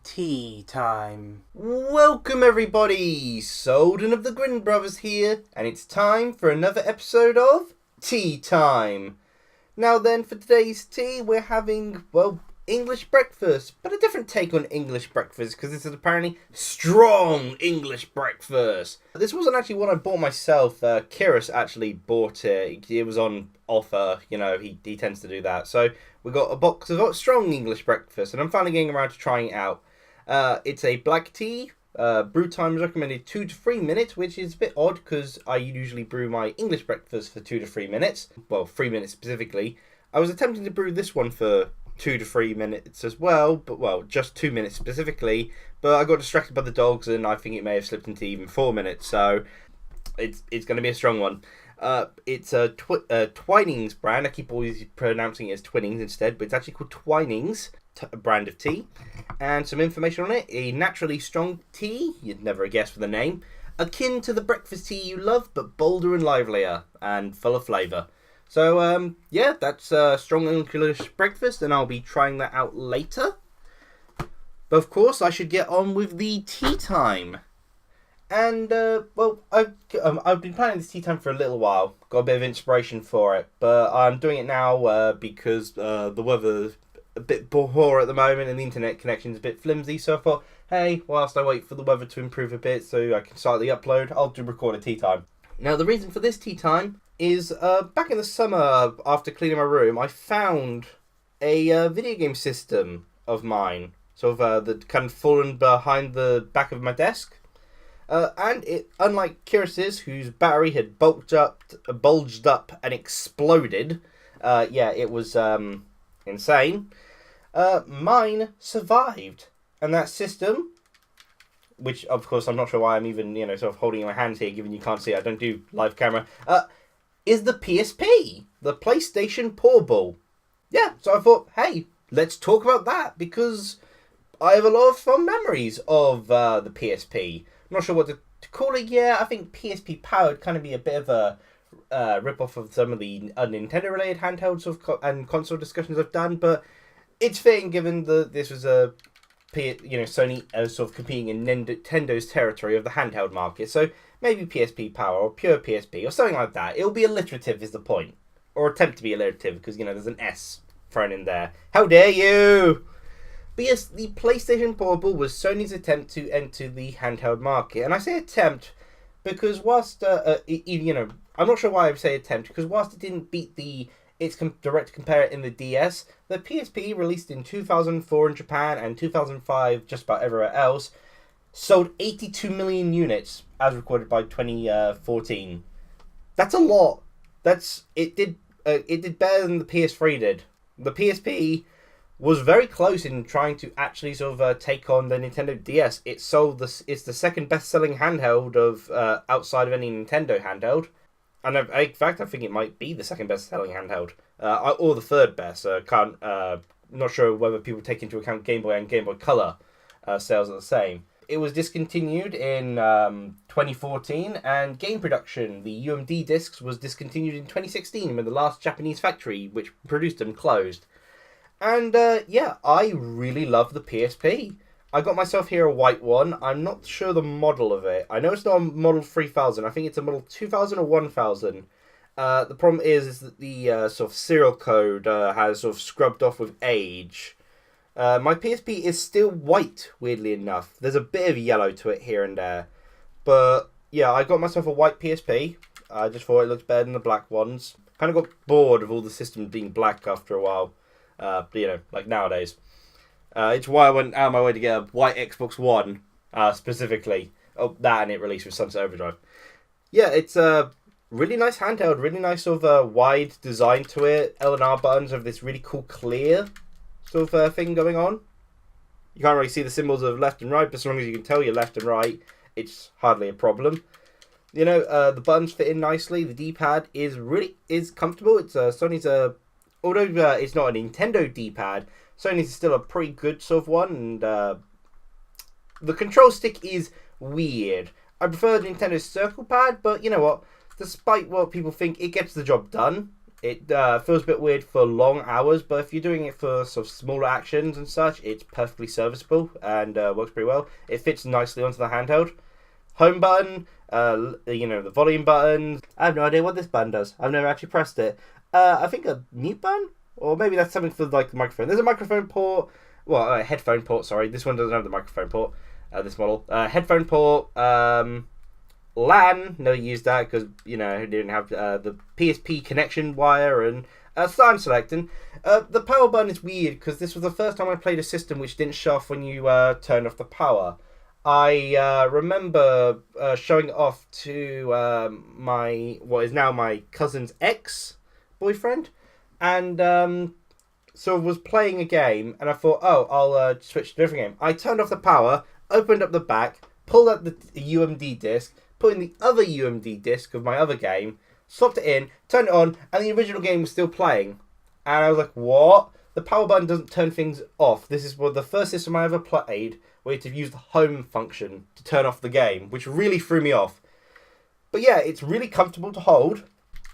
Tea time. Welcome everybody, Souldin of the Grin brothers here, and it's time for another episode of Tea Time. Now then, for today's tea, we're having, English breakfast, but a different take on English breakfast, because this is apparently strong English breakfast. This wasn't actually one I bought myself. Kiris actually bought it. It was on offer, he tends to do that. So we got a box of strong English breakfast, and I'm finally getting around to trying it out. It's a black tea. Brew time is recommended 2 to 3 minutes, which is a bit odd because I usually brew my English breakfast for 2 to 3 minutes. Well, 3 minutes specifically. I was attempting to brew this one for 2 to 3 minutes as well, but just 2 minutes specifically. But I got distracted by the dogs, and I think it may have slipped into even 4 minutes. So it's going to be a strong one. It's a Twinings brand. I keep always pronouncing it as Twinnings instead, but it's actually called Twinings. A brand of tea, and some information on it. A naturally strong tea, you'd never guess for the name, akin to the breakfast tea you love, but bolder and livelier and full of flavour. So that's strong English breakfast, and I'll be trying that out later. But of course I should get on with the tea time. And I've been planning this tea time for a little while, got a bit of inspiration for it, but I'm doing it now because the weather's a bit poor at the moment and the internet connection's a bit flimsy, so I thought, hey, whilst I wait for the weather to improve a bit so I can start the upload, I'll record a tea time. Now the reason for this tea time is back in the summer after cleaning my room, I found a video game system of mine, sort of that kind of fallen behind the back of my desk. And it, unlike Kiris's, whose battery had bulged up and exploded, it was insane. Mine survived, and that system, which of course I'm not sure why I'm even sort of holding in my hands here, given you can't see, I don't do live camera, is the PSP, the PlayStation Portable. Yeah, so I thought, hey, let's talk about that, because I have a lot of fond memories of the PSP. I'm not sure what to call it. Yeah, I think PSP Power would kind of be a bit of a rip-off of some of the Nintendo-related handhelds and console discussions I've done, but it's fitting given that this was a Sony sort of competing in Nintendo's territory of the handheld market. So maybe PSP Power or pure PSP or something like that. It'll be alliterative is the point, or attempt to be alliterative, because there's an S thrown in there. How dare you! But yes, the PlayStation Portable was Sony's attempt to enter the handheld market, and I say attempt because whilst I'm not sure why I say attempt, because whilst it didn't beat its direct compare in the DS, the PSP, released in 2004 in Japan and 2005 just about everywhere else, sold 82 million units as recorded by 2014. That's a lot. It did better than the PS3 did. The PSP was very close in trying to actually sort of take on the Nintendo DS. It's the second best-selling handheld of outside of any Nintendo handheld. And in fact, I think it might be the second best-selling handheld, or the third best. Not sure whether people take into account Game Boy and Game Boy Color sales are the same. It was discontinued in 2014, and game production, the UMD discs, was discontinued in 2016 when the last Japanese factory which produced them closed. And I really love the PSP. I got myself here a white one. I'm not sure the model of it. I know it's not a model 3000. I think it's a model 2000 or 1000. The problem is that the sort of serial code has sort of scrubbed off with age. My PSP is still white, weirdly enough. There's a bit of yellow to it here and there. But yeah, I got myself a white PSP. I just thought it looked better than the black ones. Kind of got bored of all the systems being black after a while. Like nowadays. It's why I went out of my way to get a white Xbox One, specifically. Oh, that and it released with Sunset Overdrive. Yeah, it's a really nice handheld, really nice sort of wide design to it. L and R buttons have this really cool clear sort of thing going on. You can't really see the symbols of left and right, but as long as you can tell you're left and right, it's hardly a problem. The buttons fit in nicely. The D-pad is comfortable. It's Sony's although it's not a Nintendo D-pad, Sony's still a pretty good sort of one, and the control stick is weird. I prefer Nintendo's circle pad, but you know what? Despite what people think, it gets the job done. It feels a bit weird for long hours, but if you're doing it for sort of smaller actions and such, it's perfectly serviceable and works pretty well. It fits nicely onto the handheld. Home button, the volume button. I have no idea what this button does. I've never actually pressed it. I think a mute button? Or maybe that's something for like the microphone. There's a microphone port. Well, a headphone port, sorry. This one doesn't have the microphone port, this model. Headphone port, LAN, never used that because, it didn't have the PSP connection wire and sound selecting. The power button is weird because this was the first time I played a system which didn't show off when you turned off the power. I remember showing it off to what is now my cousin's ex-boyfriend, and so I was playing a game, and I thought, I'll switch to a different game. I turned off the power, opened up the back, pulled out the UMD disc, put in the other UMD disc of my other game, swapped it in, turned it on, and the original game was still playing. And I was like, what? The power button doesn't turn things off. This is the first system I ever played where you had to use the home function to turn off the game, which really threw me off. But yeah, it's really comfortable to hold.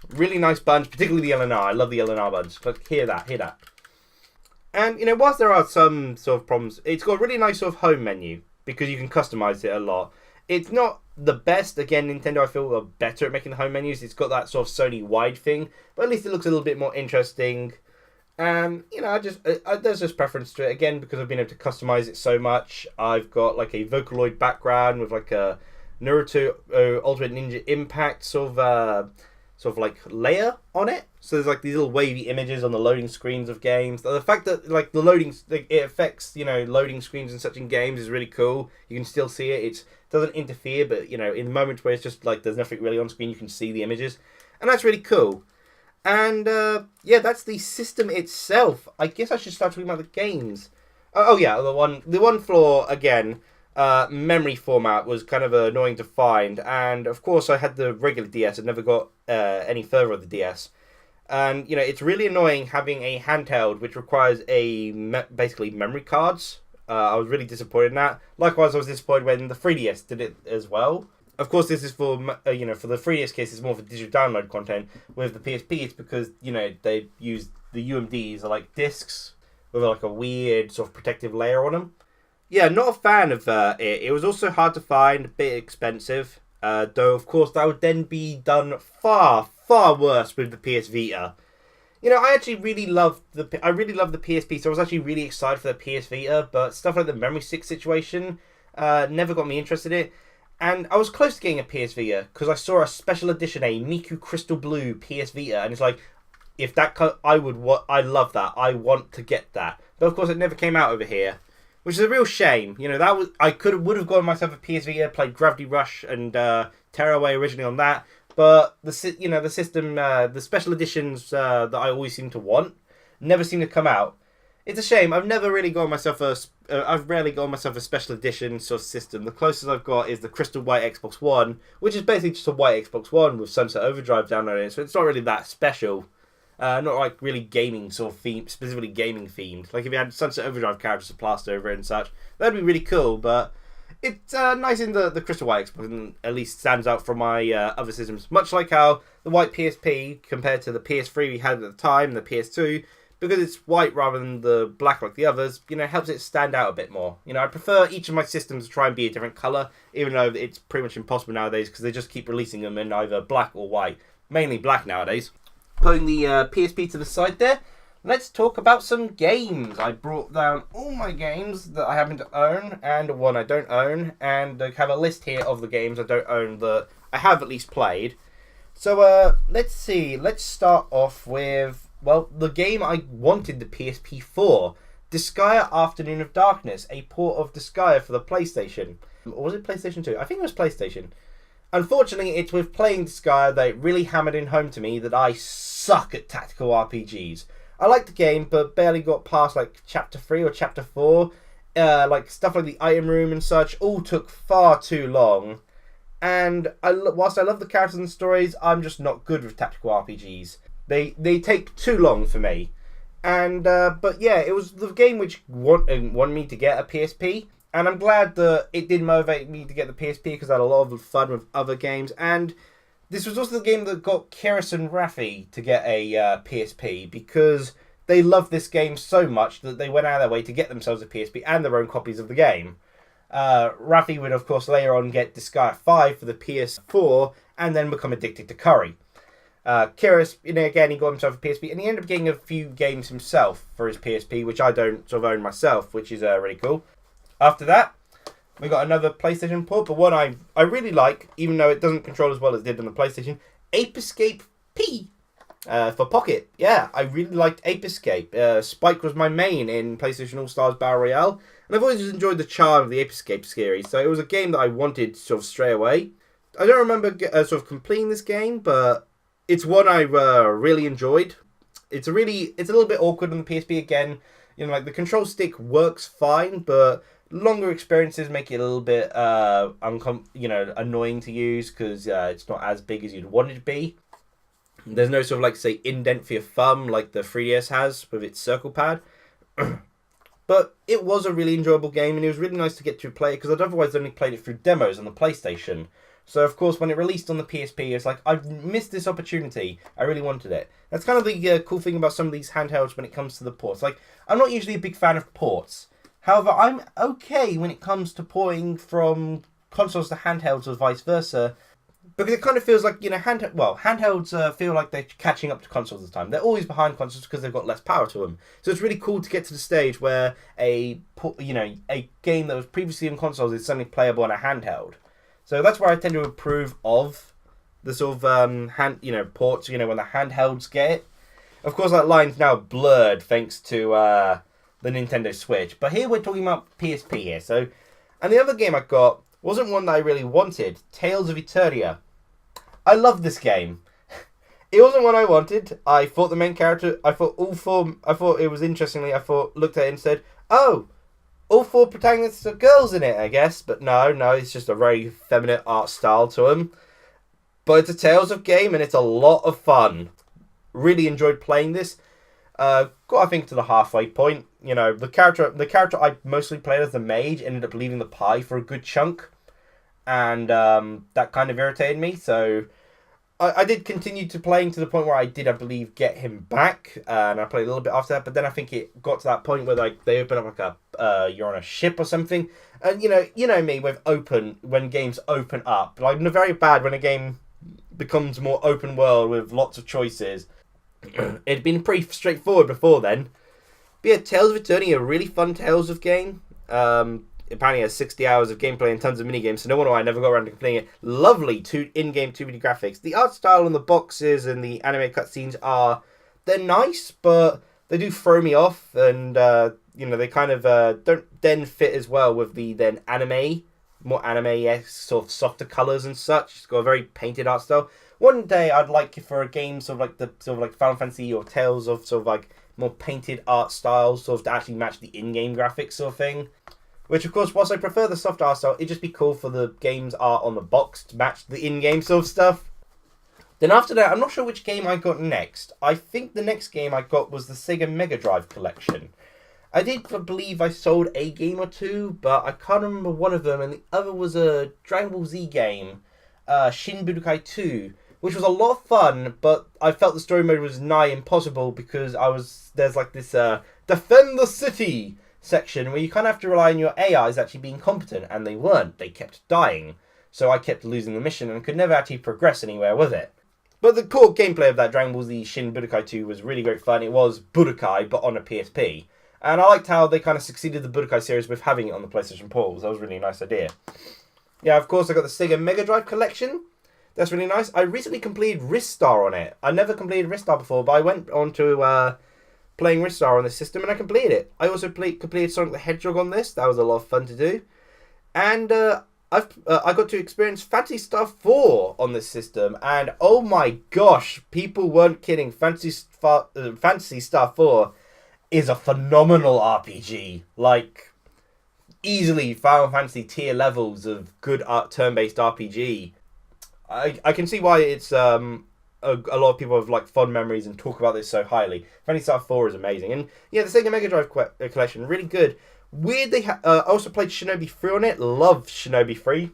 Really nice buttons, particularly the LNR. I love the LNR buttons. But hear that. And, whilst there are some sort of problems, it's got a really nice sort of home menu because you can customize it a lot. It's not the best. Again, Nintendo, I feel, are better at making the home menus. It's got that sort of Sony wide thing, but at least it looks a little bit more interesting. And, there's just preference to it. Again, because I've been able to customize it so much. I've got like a Vocaloid background with like a Naruto Ultimate Ninja Impact sort of like layer on it. So there's like these little wavy images on the loading screens of games. The fact that like the loading, it affects, loading screens and such in games is really cool. You can still see it. It doesn't interfere, but in the moments where it's just like there's nothing really on screen, you can see the images. And that's really cool. And that's the system itself. I guess I should start talking about the games. The one flaw again, memory format was kind of annoying to find, and of course I had the regular DS. I never got any further with the DS, and it's really annoying having a handheld which requires basically memory cards. I was really disappointed in that. Likewise, I was disappointed when the 3DS did it as well. Of course, this is for for the 3DS case, it's more for digital download content. With the PSP, it's because they use the UMDs are like discs with like a weird sort of protective layer on them. Yeah, not a fan of it. It was also hard to find, a bit expensive. Though, of course, that would then be done far, far worse with the PS Vita. I actually really loved the PSP, so I was actually really excited for the PS Vita, but stuff like the memory stick situation never got me interested in it. And I was close to getting a PS Vita because I saw a special edition, a Miku Crystal Blue PS Vita, and it's like, if that I love that. I want to get that. But of course, it never came out over here, which is a real shame. I would have gotten myself a PS Vita, played Gravity Rush and Tearaway originally on that. But the system, the special editions that I always seem to want, never seem to come out. It's a shame. I've rarely got myself a special edition sort of system. The closest I've got is the Crystal White Xbox One, which is basically just a white Xbox One with Sunset Overdrive downloaded. So it's not really that special. Not like really gaming sort of theme, specifically gaming themed. Like if you had Sunset Overdrive characters to plaster over it and such, that'd be really cool. But it's nice in the Crystal White Xbox, and at least stands out from my other systems. Much like how the white PSP compared to the PS3 we had at the time, the PS2. Because it's white rather than the black like the others, helps it stand out a bit more. I prefer each of my systems to try and be a different colour, even though it's pretty much impossible nowadays because they just keep releasing them in either black or white. Mainly black nowadays. Putting the PSP to the side there, let's talk about some games. I brought down all my games that I happen to own and one I don't own, and I have a list here of the games I don't own that I have at least played. So let's see, let's start off with the game I wanted the PSP for. Disgaea Afternoon of Darkness, a port of Disgaea for the PlayStation. Or was it PlayStation 2? I think it was PlayStation. Unfortunately, it's with playing Disgaea that it really hammered in home to me that I suck at tactical RPGs. I liked the game, but barely got past like Chapter 3 or Chapter 4. Like stuff like the item room and such all took far too long. And whilst I love the characters and stories, I'm just not good with tactical RPGs. They take too long for me. And but yeah, it was the game which wanted me to get a PSP, and I'm glad that it did motivate me to get the PSP because I had a lot of fun with other games. And This was also the game that got Kiris and Rafi to get a PSP because they loved this game so much that they went out of their way to get themselves a PSP and their own copies of the game. Rafi would, of course, later on get Disgaea 5 for the PS4 and then become addicted to curry. Kiris, again, he got himself a PSP and he ended up getting a few games himself for his PSP, which I don't sort of own myself, which is really cool. After that, we got another PlayStation port, but one I really like, even though it doesn't control as well as it did on the PlayStation, Ape Escape P for Pocket. Yeah, I really liked Ape Escape. Spike was my main in PlayStation All-Stars Battle Royale, and I've always enjoyed the charm of the Ape Escape series, so it was a game that I wanted sort of straight away. I don't remember sort of completing this game, but it's one I really enjoyed. It's a little bit awkward on the PSP again. Like the control stick works fine, but longer experiences make it a little bit annoying to use because it's not as big as you'd want it to be. There's no sort of like, say, indent for your thumb like the 3DS has with its circle pad. But it was a really enjoyable game and it was really nice to get to play it because I'd otherwise only played it through demos on the PlayStation. So, of course, when it released on the PSP, it's like, I've missed this opportunity. I really wanted it. That's kind of the cool thing about some of these handhelds when it comes to the ports. Like, I'm not usually a big fan of ports. However, I'm okay when it comes to porting from consoles to handhelds or vice versa. Because it kind of feels like, handhelds feel like they're catching up to consoles this time. They're always behind consoles because they've got less power to them. So it's really cool to get to the stage where a game that was previously on consoles is suddenly playable on a handheld. So that's where I tend to approve of the sort of ports, when the handhelds get it. Of course, that line's now blurred thanks to the Nintendo Switch. But here we're talking about PSP here. So, and the other game I got wasn't one that I really wanted. Tales of Eternia. I love this game. It wasn't one I wanted. I thought the main character, I thought it was interestingly, looked at it and said, oh, all four protagonists are girls in it, I guess. But no, it's just a very feminine art style to them. But it's a Tales of game and it's a lot of fun. Really enjoyed playing this. Got, I think, to the halfway point. The character I mostly played as the mage ended up leaving the pie for a good chunk. And that kind of irritated me. So I did continue to playing to the point where I did, I believe, get him back. And I played a little bit after that. But then I think it got to that point where they open up like you're on a ship or something. And you know me with when games open up. Like, I'm very bad when a game becomes more open world with lots of choices. It'd been pretty straightforward before then. But yeah, Tales of Eternia, a really fun Tales of game. Apparently has 60 hours of gameplay and tons of minigames, so no wonder I never got around to completing it. Lovely in-game 2D graphics. The art style on the boxes and the anime cutscenes they're nice, but they do throw me off, and they kind of don't then fit as well with the then more anime-esque sort of softer colours and such. It's got a very painted art style. One day I'd like for a game sort of like Final Fantasy or Tales of sort of like more painted art styles, sort of to actually match the in-game graphics sort of thing. Which, of course, whilst I prefer the soft art style, it'd just be cool for the game's art on the box to match the in-game sort of stuff. Then after that, I'm not sure which game I got next. I think the next game I got was the Sega Megadrive collection. I did believe I sold a game or two, but I can't remember one of them, and the other was a Dragon Ball Z game, Shin Budokai 2, which was a lot of fun, but I felt the story mode was nigh impossible because there's like this defend the city section where you kind of have to rely on your AIs actually being competent, and they weren't. They kept dying. So I kept losing the mission and could never actually progress anywhere with it. But the core gameplay of that Dragon Ball Z Shin Budokai 2 was really great fun. It was Budokai, but on a PSP. And I liked how they kind of succeeded the Budokai series with having it on the PlayStation Portable. That was a really nice idea. Yeah, of course, I got the Sega Megadrive collection. That's really nice. I recently completed Ristar on it. I never completed Ristar before, but I went on to playing Ristar on this system and I completed it. I also completed Sonic the Hedgehog on this. That was a lot of fun to do. And I got to experience Phantasy Star 4 on this system. And oh my gosh, people weren't kidding. Phantasy Star 4 is a phenomenal RPG. Like, easily Final Fantasy tier levels of good turn-based RPG. I can see why it's a lot of people have like fond memories and talk about this so highly. Phantasy Star 4 is amazing. And yeah, the Sega Mega Drive collection, really good. Weird, I also played Shinobi 3 on it. Love Shinobi 3.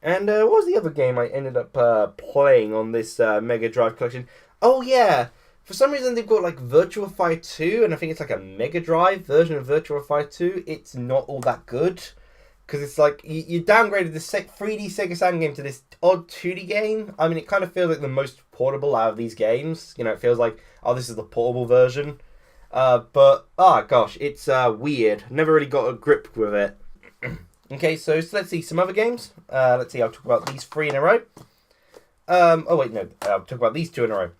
And what was the other game I ended up playing on this Mega Drive collection? Oh yeah, for some reason they've got like Virtua Fighter 2, and I think it's like a Mega Drive version of Virtua Fighter 2. It's not all that good, because it's like you downgraded the 3D Sega Saturn game to this odd 2D game. I mean, it kind of feels like the most portable out of these games. You know, it feels like, oh, this is the portable version. But, oh gosh, it's weird. Never really got a grip with it. Okay, so let's see some other games. Let's see, I'll talk about these 3 in a row. Oh wait, no, I'll talk about these 2 in a row.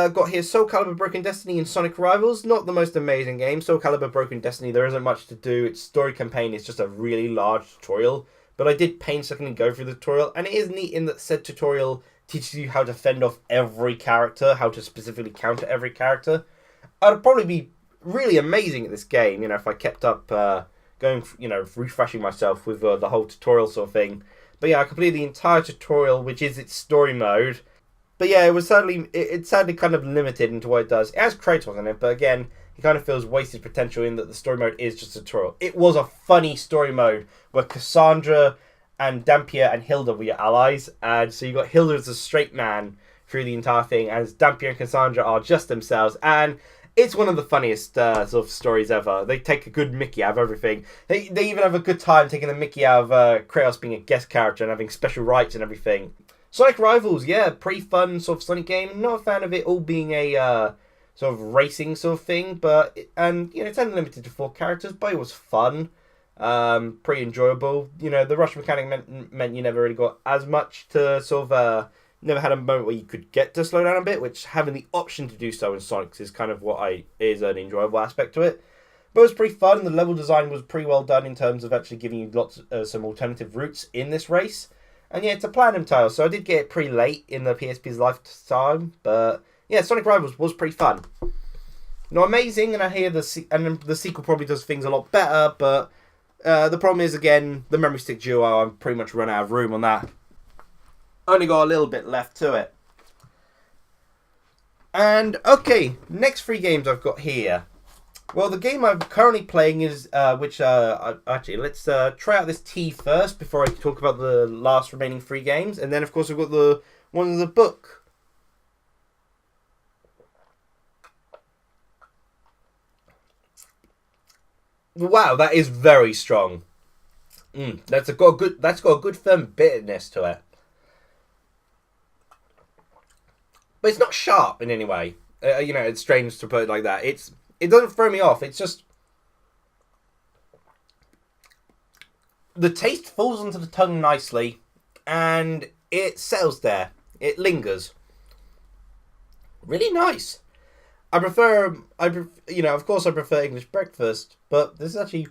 Got here Soul Calibur Broken Destiny and Sonic Rivals. Not the most amazing game. Soul Calibur Broken Destiny, there isn't much to do. Its story campaign is just a really large tutorial. But I did painstakingly go through the tutorial. And it is neat in that said tutorial teaches you how to fend off every character. How to specifically counter every character. I'd probably be really amazing at this game, you know, if I kept up going, you know, refreshing myself with the whole tutorial sort of thing. But yeah, I completed the entire tutorial, which is its story mode. But yeah, it's sadly kind of limited into what it does. It has Kratos in it, but again, he kind of feels wasted potential in that the story mode is just a tutorial. It was a funny story mode where Cassandra and Dampier and Hilda were your allies, and so you got Hilda as a straight man through the entire thing, as Dampier and Cassandra are just themselves, and it's one of the funniest sort of stories ever. They take a good Mickey out of everything. They even have a good time taking the Mickey out of Kratos being a guest character and having special rights and everything. Sonic Rivals, yeah, pretty fun sort of Sonic game. Not a fan of it all being a sort of racing sort of thing, but and you know it's only limited to 4 characters, but it was fun, pretty enjoyable. You know, the rush mechanic meant you never really got as much to sort of never had a moment where you could get to slow down a bit, which having the option to do so in Sonic's is kind of is an enjoyable aspect to it. But it was pretty fun. The level design was pretty well done in terms of actually giving you lots of some alternative routes in this race. And yeah, it's a platinum title, so I did get it pretty late in the PSP's lifetime. But yeah, Sonic Rivals was pretty fun. Not amazing, and I hear the sequel probably does things a lot better. But the problem is, again, the memory stick duo. I'm pretty much run out of room on that. Only got a little bit left to it. And okay, next 3 games I've got here. Well, the game I'm currently playing is, actually, let's try out this T first before I talk about the last remaining 3 games. And then, of course, I've got the one in the book. Wow, that is very strong. That's got a good firm bitterness to it. But it's not sharp in any way. You know, it's strange to put it like that. It doesn't throw me off. It's just the taste falls onto the tongue nicely, and it settles there. It lingers. Really nice. You know, of course I prefer English breakfast, but this is actually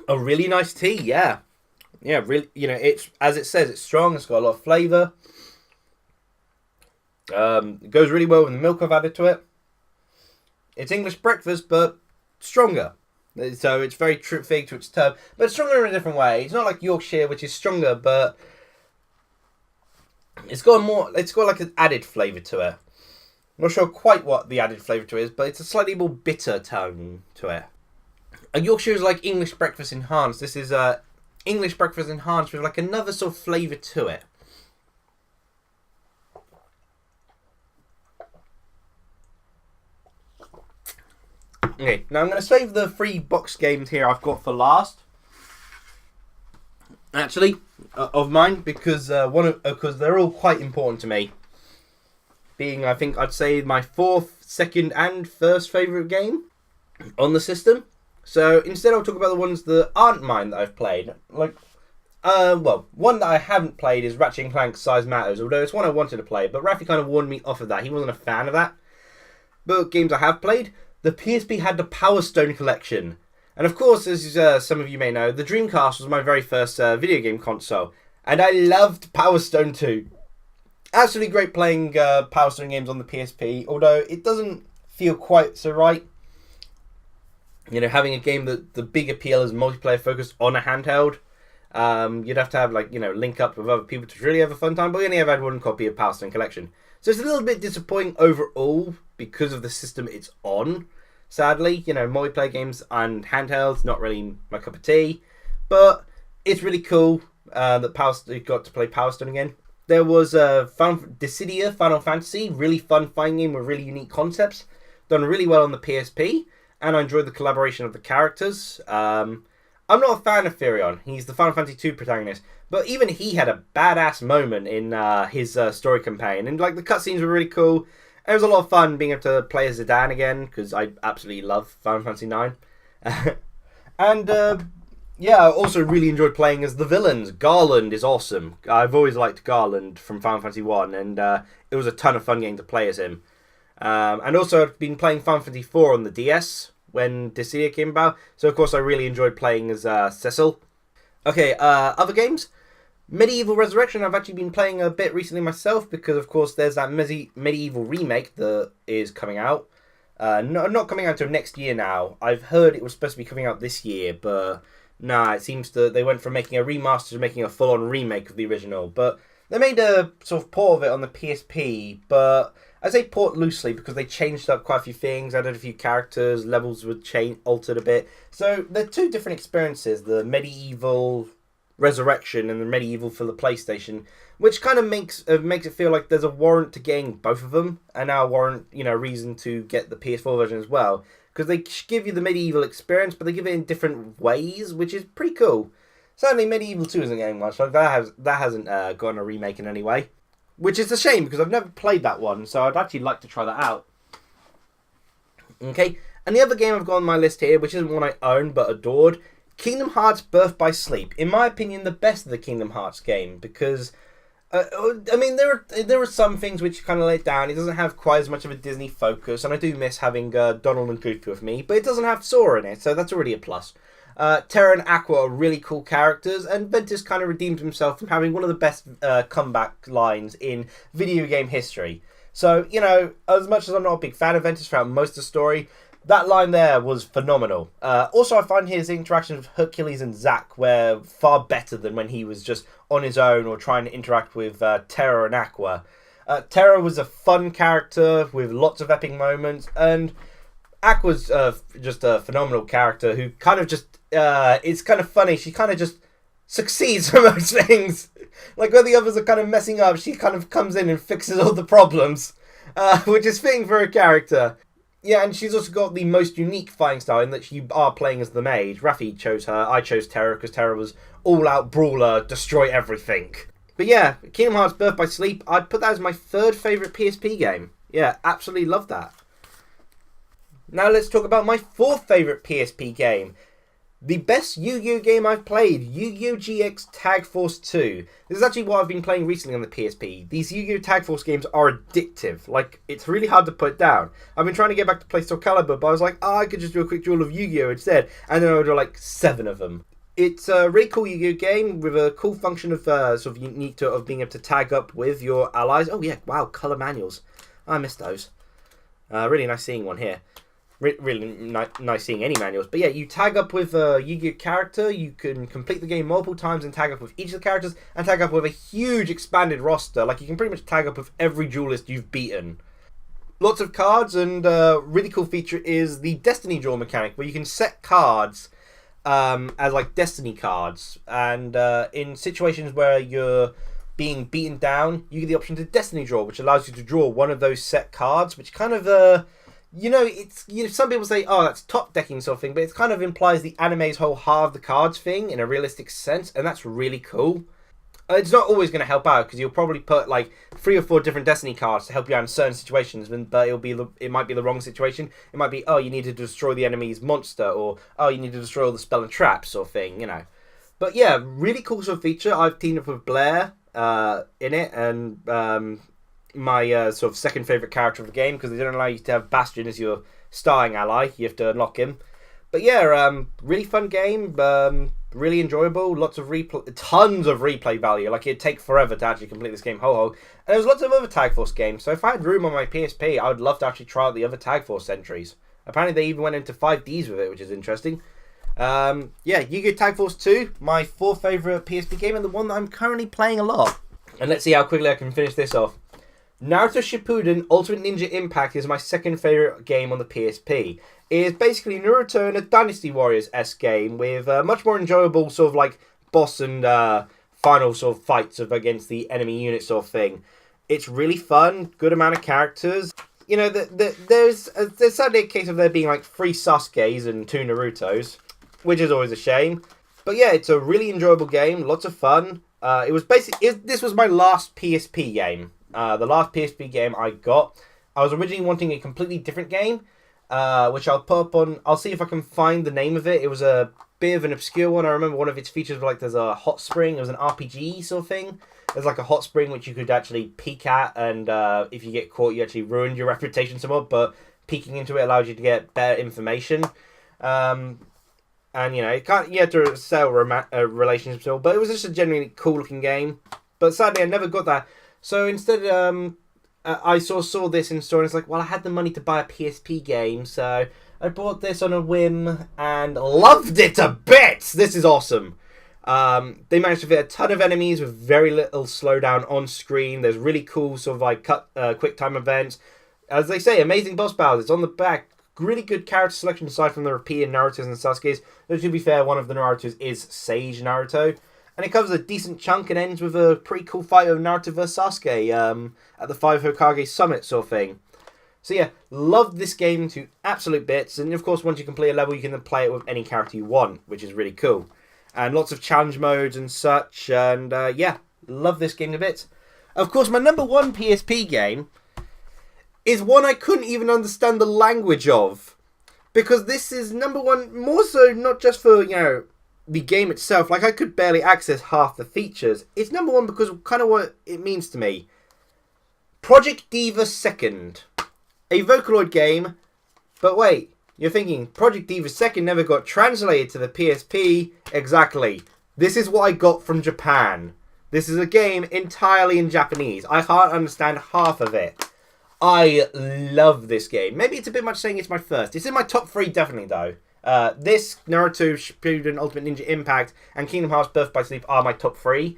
a really nice tea, yeah. Yeah, really, you know, it's, as it says, it's strong, it's got a lot of flavour. It goes really well with the milk I've added to it. It's English breakfast, but stronger. So it's very fitting to its term, but stronger in a different way. It's not like Yorkshire, which is stronger, but it's got like an added flavour to it. I'm not sure quite what the added flavour to it is, but it's a slightly more bitter tone to it. And Yorkshire is like English breakfast enhanced. This is English breakfast enhanced with like another sort of flavour to it. Okay, now I'm going to save the 3 box games here I've got for last. Actually, of mine, because they're all quite important to me. Being, I think, I'd say my 4th, 2nd, and 1st favourite game on the system. So instead, I'll talk about the ones that aren't mine that I've played. Like, well, one that I haven't played is Ratchet & Clank Size Matters, although it's one I wanted to play, but Rafi kind of warned me off of that. He wasn't a fan of that. But games I have played, the PSP had the Power Stone collection. And of course, as some of you may know, the Dreamcast was my very first video game console. And I loved Power Stone 2. Absolutely great playing Power Stone games on the PSP, although it doesn't feel quite so right. You know, having a game that the big appeal is multiplayer focused on a handheld. You'd have to have, like, you know, link up with other people to really have a fun time, but we only ever had one copy of Power Stone Collection. So it's a little bit disappointing overall because of the system it's on. sadly. You know, multiplayer games and handhelds, not really my cup of tea. But it's really cool that got to play Power Stone again. There was Disgaea Final Fantasy, really fun fighting game with really unique concepts. Done really well on the PSP, and I enjoyed the collaboration of the characters. I'm not a fan of Furion. He's the Final Fantasy II protagonist, but even he had a badass moment in his story campaign, and like the cutscenes were really cool. It was a lot of fun being able to play as Zidane again, because I absolutely love Final Fantasy IX. And yeah, I also really enjoyed playing as the villains. Garland is awesome. I've always liked Garland from Final Fantasy 1, and it was a ton of fun getting to play as him. And also I've been playing Final Fantasy 4 on the DS when Disgaea came about, so of course I really enjoyed playing as Cecil. Okay, other games? Medieval Resurrection I've actually been playing a bit recently myself, because of course there's that Medieval remake that is coming out. Not coming out until next year now. I've heard it was supposed to be coming out this year, but nah, it seems that they went from making a remaster to making a full-on remake of the original. But they made a sort of port of it on the PSP, but I say port loosely because they changed up quite a few things, added a few characters, levels were altered a bit. So they're two different experiences, the Medieval Resurrection and the Medieval for the PlayStation, which kind of makes it feel like there's a warrant to getting both of them, and now a warrant, reason to get the PS4 version as well. Because they give you the Medieval experience, but they give it in different ways, which is pretty cool. Sadly, Medieval 2 isn't getting much. Like that hasn't gotten a remake in any way. Which is a shame, because I've never played that one, so I'd actually like to try that out. Okay, and the other game I've got on my list here, which isn't one I own but adored, Kingdom Hearts Birth by Sleep. In my opinion, the best of the Kingdom Hearts game, because there are some things which kind of let it down. It doesn't have quite as much of a Disney focus, and I do miss having Donald and Goofy with me, but it doesn't have Sora in it, so that's already a plus. Terra and Aqua are really cool characters, and Ventus kind of redeemed himself from having one of the best comeback lines in video game history. So, as much as I'm not a big fan of Ventus throughout most of the story, that line there was phenomenal. Also, I find his interactions with Hercules and Zack were far better than when he was just on his own or trying to interact with Terra and Aqua. Terra was a fun character with lots of epic moments, and Aqua's just a phenomenal character who kind of just... it's kind of funny, she kind of just succeeds for most things. Like, when the others are kind of messing up, she kind of comes in and fixes all the problems, which is fitting for her character. Yeah, and she's also got the most unique fighting style in that you are playing as the mage. Rafi chose her, I chose Terra, because Terra was all-out brawler, destroy everything. But yeah, Kingdom Hearts Birth by Sleep, I'd put that as my third favourite PSP game. Yeah, absolutely love that. Now let's talk about my fourth favourite PSP game. The best Yu-Gi-Oh game I've played, Uug X Tag Force 2. This is actually what I've been playing recently on the PSP. These Yu-Gi-Oh Tag Force games are addictive. Like, it's really hard to put down. I've been trying to get back to play Soul Calibur, but I was like, I could just do a quick duel of Yu-Gi-Oh instead. And then I would do like 7 of them. It's a really cool Yu-Gi-Oh game with a cool function of sort of unique to of being able to tag up with your allies. Oh yeah, wow, colour manuals. I missed those. Really nice seeing one here. Really nice seeing any manuals. But yeah, you tag up with a Yu-Gi-Oh character, you can complete the game multiple times and tag up with each of the characters, and tag up with a huge expanded roster. Like, you can pretty much tag up with every duelist you've beaten. Lots of cards, and a really cool feature is the Destiny draw mechanic, where you can set cards as like Destiny cards, and in situations where you're being beaten down, you get the option to Destiny draw, which allows you to draw one of those set cards, which kind of some people say, oh, that's top decking sort of thing, but it kind of implies the anime's whole halve the cards thing in a realistic sense, and that's really cool. It's not always going to help out, because you'll probably put like 3 or 4 different Destiny cards to help you out in certain situations, but it might be the wrong situation. It might be, oh, you need to destroy the enemy's monster, or oh, you need to destroy all the spell and traps sort of thing, But yeah, really cool sort of feature. I've teamed up with Blair in it, and my sort of second favourite character of the game, because they don't allow you to have Bastion as your starring ally. You have to unlock him. But yeah, really fun game, really enjoyable, tons of replay value. Like, it'd take forever to actually complete this game, And there's lots of other Tag Force games, so if I had room on my PSP, I would love to actually try out the other Tag Force entries. Apparently they even went into 5Ds with it, which is interesting. Yeah, Yu-Gi-Oh! Tag Force 2, my fourth favourite PSP game, and the one that I'm currently playing a lot. And let's see how quickly I can finish this off. Naruto Shippuden Ultimate Ninja Impact is my second favourite game on the PSP. It is basically Naruto in a Dynasty Warriors-esque game with much more enjoyable sort of like boss and final sort of fights against the enemy unit sort of thing. It's really fun, good amount of characters. You know, there's sadly a case of there being like 3 Sasuke's and 2 Naruto's, which is always a shame. But yeah, it's a really enjoyable game, lots of fun. This was my last PSP game. The last PSP game I got. I was originally wanting a completely different game, which I'll put up on. I'll see if I can find the name of it. It was a bit of an obscure one. I remember one of its features was like there's a hot spring. It was an RPG sort of thing. There's like a hot spring which you could actually peek at, and if you get caught, you actually ruined your reputation somewhat. But peeking into it allowed you to get better information. And, you know, you had to sell relationships, but it was just a genuinely cool-looking game. But sadly, I never got that. So instead, I saw this in store, and it's like, well, I had the money to buy a PSP game, so I bought this on a whim, and loved it to bits! This is awesome. They managed to fit a ton of enemies with very little slowdown on screen. There's really cool sort of like quick time events. As they say, amazing boss battles. It's on the back. Really good character selection aside from the repeated Naruto's and Sasuke's. Though to be fair, one of the Naruto's is Sage Naruto. And it covers a decent chunk and ends with a pretty cool fight of Naruto vs Sasuke at the 5 Hokage Summit sort of thing. So yeah, loved this game to absolute bits. And of course, once you complete a level, you can then play it with any character you want, which is really cool. And lots of challenge modes and such. And yeah, love this game to bits. Of course, my number 1 PSP game is one I couldn't even understand the language of. Because this is number 1, more so not just for, you know, the game itself. Like, I could barely access half the features. It's number 1 because of kind of what it means to me. Project Diva 2nd. A Vocaloid game. But wait, you're thinking, Project Diva 2nd never got translated to the PSP. Exactly. This is what I got from Japan. This is a game entirely in Japanese. I can't understand half of it. I love this game. Maybe it's a bit much saying it's my first. It's in my top 3 definitely though. This, Naruto Shippuden Ultimate Ninja Impact, and Kingdom Hearts Birth by Sleep are my top 3.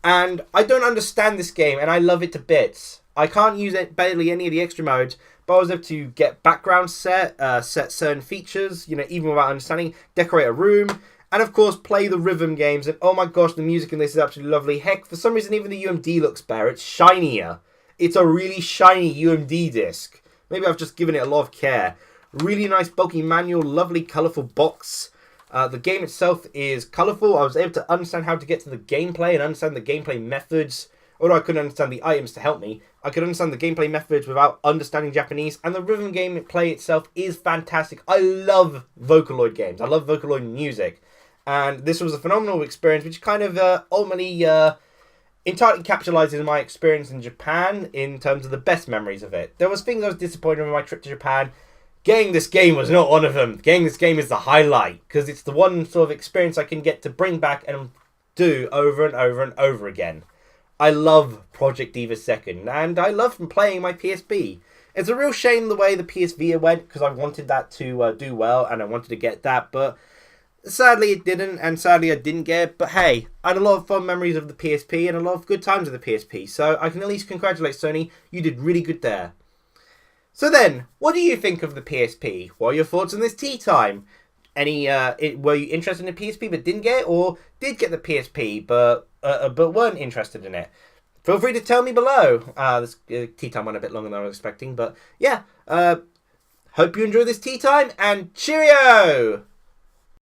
And I don't understand this game, and I love it to bits. I can't use barely any of the extra modes, but I was able to get background set certain features, you know, even without understanding, decorate a room, and of course play the rhythm games. And oh my gosh, the music in this is absolutely lovely. Heck, for some reason even the UMD looks better. It's shinier. It's a really shiny UMD disc. Maybe I've just given it a lot of care. Really nice bulky manual, lovely colourful box. The game itself is colourful. I was able to understand how to get to the gameplay and understand the gameplay methods. Although I couldn't understand the items to help me, I could understand the gameplay methods without understanding Japanese. And the rhythm gameplay itself is fantastic. I love Vocaloid games. I love Vocaloid music. And this was a phenomenal experience, which kind of ultimately entirely capitalizes my experience in Japan in terms of the best memories of it. There was things I was disappointed with my trip to Japan. Getting this game was not one of them. Getting this game is the highlight, because it's the one sort of experience I can get to bring back and do over and over and over again. I love Project Diva 2nd, and I love playing my PSP. It's a real shame the way the PS Vita went, because I wanted that to do well, and I wanted to get that, but sadly it didn't, and sadly I didn't get it. But hey, I had a lot of fun memories of the PSP, and a lot of good times with the PSP, so I can at least congratulate Sony. You did really good there. So then, what do you think of the PSP? What are your thoughts on this tea time? Were you interested in the PSP but didn't get it, or did get the PSP but weren't interested in it? Feel free to tell me below. This tea time went a bit longer than I was expecting, but yeah. Hope you enjoy this tea time, and cheerio!